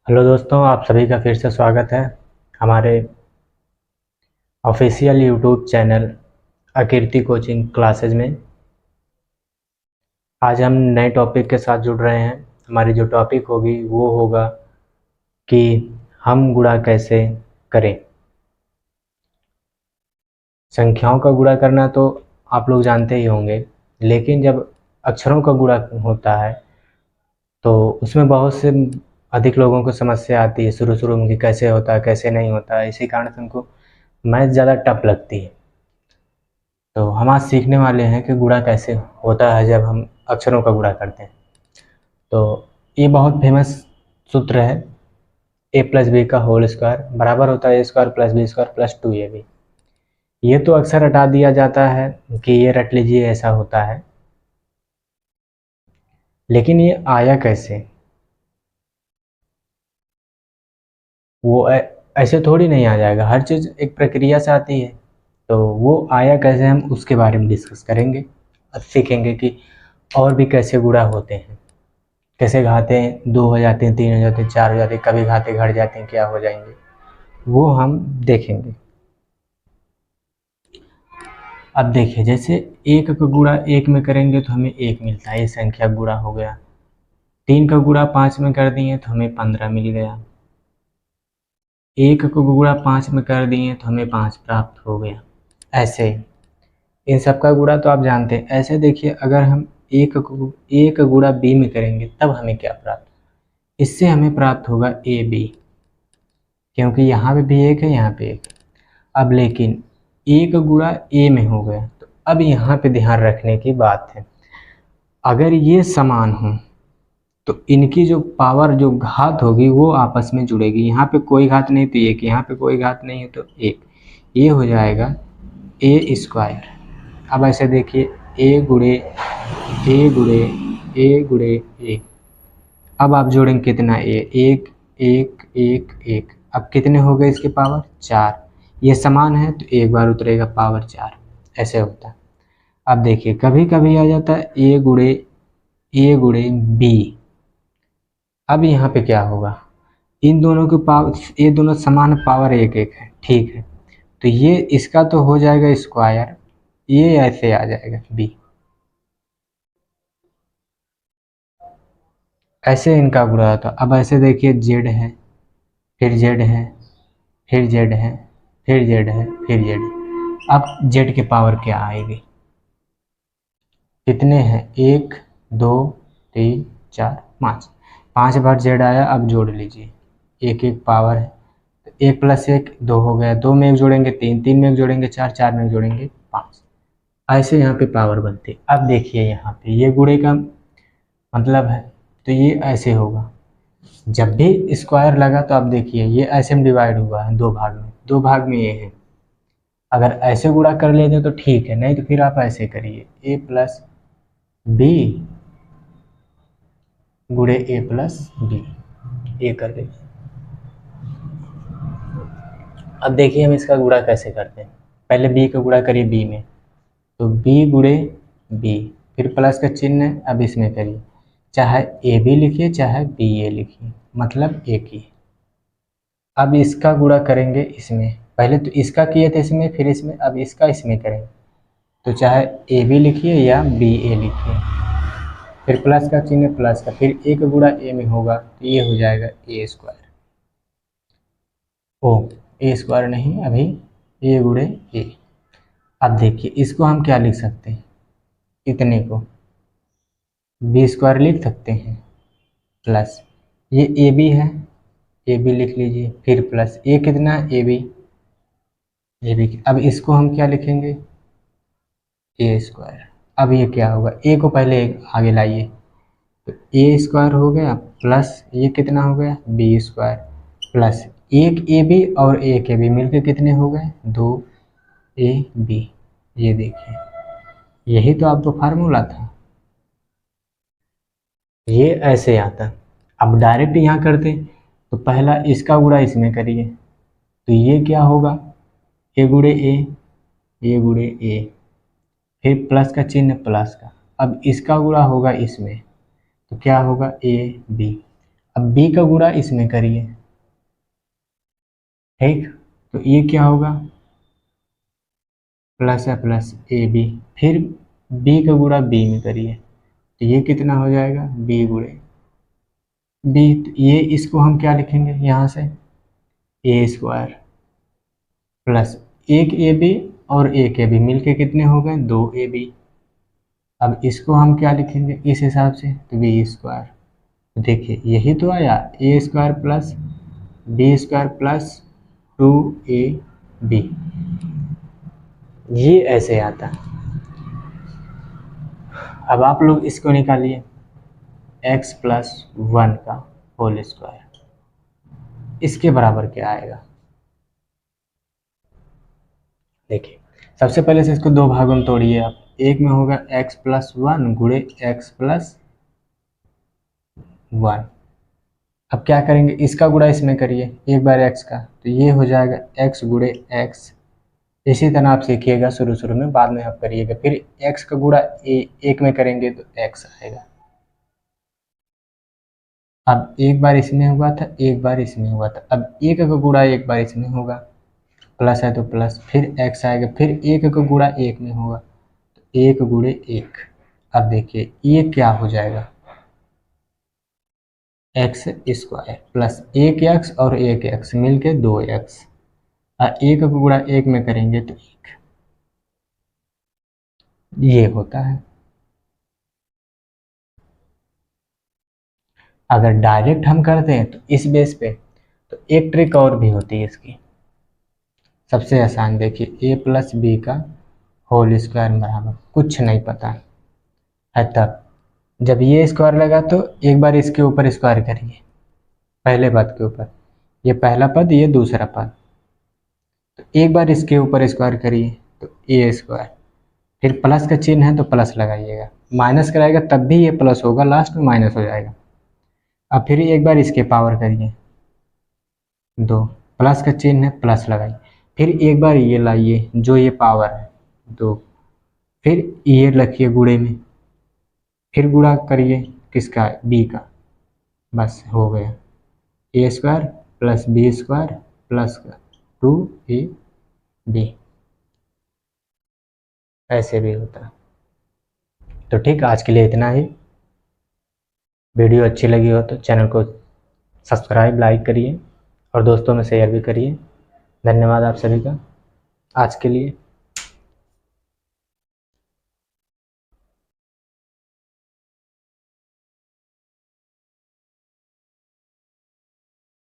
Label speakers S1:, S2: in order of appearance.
S1: Hello दोस्तों, आप सभी का फिर से स्वागत है हमारे official YouTube channel Akirti coaching classes में। आज हम नए टॉपिक के साथ जुड़ रहे हैं। हमारी जो टॉपिक होगी वो होगा कि हम गुणा कैसे करें। संख्याओं का गुणा करना तो आप लोग जानते ही होंगे, लेकिन जब अक्षरों का गुणा होता है तो उसमें बहुत से अधिक लोगों को समस्या आती है शुरू में कि कैसे होता है कैसे नहीं होता है। इसी कारण से उनको मैथ ज़्यादा टफ लगती है। तो हम आज सीखने वाले हैं कि गुणा कैसे होता है जब हम अक्षरों का गुणा करते हैं। तो ये बहुत फेमस सूत्र है, ए प्लस बी का होल स्क्वायर बराबर होता है A square plus B square plus 2ab। ये तो अक्सर हटा दिया जाता है कि ये रट लीजिए ऐसा होता है, लेकिन ये आया कैसे? वो ऐसे थोड़ी नहीं आ जाएगा, हर चीज़ एक प्रक्रिया से आती है। तो वो आया कैसे, हम उसके बारे में डिस्कस करेंगे और सीखेंगे कि और भी कैसे गुणा होते हैं, कैसे घाते हैं 2 हो जाते हैं, 3 हो जाते हैं, 4 हो जाते हैं, कभी घाते घट जाते हैं, क्या हो जाएंगे वो हम देखेंगे। अब देखिए, जैसे एक का गुणा एक में करेंगे तो हमें एक मिलता है, ये संख्या गुणा हो गया। 3 का गुणा 5 में कर दिए तो हमें 15 मिल गया। 1 का गुणा 5 में कर दिए तो हमें 5 प्राप्त हो गया। ऐसे ही इन सब का गुणा तो आप जानते हैं। ऐसे देखिए, अगर हम एक गुणा बी में करेंगे तब हमें क्या प्राप्त, इससे हमें प्राप्त होगा ए बी, क्योंकि यहाँ पे भी एक है यहाँ पे एक। अब लेकिन एक गुणा ए में हो गया, तो अब यहाँ पे ध्यान रखने की बात है, अगर ये समान हो तो इनकी जो पावर जो घात होगी वो आपस में जुड़ेगी। यहाँ पे कोई घात नहीं तो एक, यहाँ पे कोई घात नहीं है तो एक, ये हो जाएगा ए स्क्वायर। अब ऐसे देखिए, ए गुणे ए गुणे ए गुणे ए, अब आप जोड़ेंगे कितना ए, एक एक एक एक, अब कितने हो गए इसके पावर 4। ये समान है तो एक बार उतरेगा पावर 4, ऐसे होता है। अब देखिए, कभी कभी आ जाता है ए गुणे बी। अब यहाँ पे क्या होगा, इन दोनों के पावर, ये दोनों समान पावर एक एक है, ठीक है, तो ये इसका तो हो जाएगा स्क्वायर, ये ऐसे आ जाएगा बी। ऐसे इनका गुणा होता। अब ऐसे देखिए, जेड है, फिर जेड है, फिर जेड है, फिर जेड है, फिर जेड है। अब जेड की पावर क्या आएगी, कितने हैं, 1 2 3 4 5, 5 बार जेड आया। अब जोड़ लीजिए, एक एक पावर है, तो 1 + 1 2 हो गया, 2 में एक जोड़ेंगे 3, 3 में एक जोड़ेंगे 4, 4 में एक जोड़ेंगे 5। ऐसे यहाँ पे पावर बनती है। अब देखिए, यहाँ पे ये गुणे का मतलब है, तो ये ऐसे होगा। जब भी स्क्वायर लगा तो आप देखिए ये ऐसे में डिवाइड हुआ है दो भाग में, दो भाग में ये है। अगर ऐसे गुणा कर लेते हैं तो ठीक है, नहीं तो फिर आप ऐसे करिए, ए प्लस बी गुणे ए प्लस बी, ये कर देंगे। अब देखिए हम इसका गुणा कैसे करते हैं। पहले बी का गुणा करिए बी में, तो बी गुणे बी, फिर प्लस का चिन्ह है, अब इसमें करिए, चाहे ए बी लिखिए चाहे बी ए लिखिए, मतलब एक ही। अब इसका गुणा करेंगे इसमें, पहले तो इसका किए थे इसमें, फिर इसमें, अब इसका इसमें करेंगे, तो चाहे ए बी लिखिए या बी ए लिखिए, फिर प्लस का चिन्ह प्लस का, फिर एक गुणा ए में होगा तो ये हो जाएगा ए स्क्वायर। ओ, ए स्क्वायर नहीं, अभी ए गुणे ए। अब देखिए इसको हम क्या लिख सकते हैं, इतने को बी स्क्वायर लिख सकते हैं, प्लस ये ए बी है, ए बी लिख लीजिए, फिर प्लस ए कितना ए बी, ए बी। अब इसको हम क्या लिखेंगे, ए स्क्वायर। अब ये क्या होगा, ए को पहले आगे लाइए, तो ए स्क्वायर हो गया, प्लस ये कितना हो गया बी स्क्वायर, प्लस एक ए बी और एक ए बी मिलकर कितने हो गए, 2ab। ये देखिए, यही तो आपका फार्मूला था, ये ऐसे आता। अब डायरेक्ट यहाँ करते तो पहला इसका गुणा इसमें करिए, तो ये क्या होगा, ए गुणे ए, ए गुणे ए, फिर प्लस का चिन्ह प्लस का। अब इसका गुणा होगा इसमें, तो क्या होगा ए बी। अब b का गुणा इसमें करिए, ठीक। तो ये क्या होगा, प्लस है प्लस ए बी, फिर b का गुणा b में करिए, तो ये कितना हो जाएगा, b गुणे b। तो ये इसको हम क्या लिखेंगे यहाँ से, ए स्क्वायर प्लस एक ए बी और एक ए बी मिल कितने हो गए, 2ab। अब इसको हम क्या लिखेंगे इस हिसाब से, तो बी स्क्वायर। तो देखिए यही तो आया, A square plus B square plus 2ab, ये ऐसे आता है। अब आप लोग इसको निकालिए, x प्लस 1 का होल स्क्वायर, इसके बराबर क्या आएगा। देखिए सबसे पहले से इसको दो भागों में तोड़िए आप, एक में होगा x प्लस 1 गुणे x प्लस 1। अब क्या करेंगे, इसका गुणा इसमें करिए एक बार x का, तो ये हो जाएगा x गुणे x। इसी तरह आप सीखिएगा शुरू में, बाद में आप करिएगा। फिर x का गुणा एक में करेंगे तो x आएगा। अब एक बार इसमें हुआ था, एक बार इसमें हुआ था, अब एक का गुणा एक बार इसमें होगा, प्लस है तो प्लस, फिर x आएगा, फिर एक का गुणा एक में होगा तो एक गुणे एक। अब देखिए ये क्या हो जाएगा, एक्स स्क्वायर प्लस एक एक्स और एक एक्स मिलके 2x, और एक का गुणा एक में करेंगे तो एक, ये होता है। अगर डायरेक्ट हम करते हैं तो इस बेस पे, तो एक ट्रिक और भी होती है इसकी, सबसे आसान। देखिए a प्लस बी का होल स्क्वायर बराबर कुछ नहीं पता है, तब जब ये स्क्वायर लगा तो एक बार इसके ऊपर स्क्वायर करिए, पहले पद के ऊपर, ये पहला पद ये दूसरा पद, तो एक बार इसके ऊपर स्क्वायर करिए तो ए स्क्वायर, फिर प्लस का चिन्ह है तो प्लस लगाइएगा, माइनस कराएगा तब भी ये प्लस होगा, लास्ट में माइनस हो जाएगा। अब फिर एक बार इसके पावर करिए 2, प्लस का चिन्ह है प्लस लगाइए, फिर एक बार ये लाइए जो ये पावर है 2, फिर ये रखिए गुणे में, फिर गुणा करिए किसका, बी का, बस हो गया A square plus B square plus 2ab, ऐसे भी होता है। तो ठीक, आज के लिए इतना ही। वीडियो अच्छी लगी हो तो चैनल को सब्सक्राइब लाइक करिए और दोस्तों में शेयर भी करिए। धन्यवाद आप सभी का आज के लिए।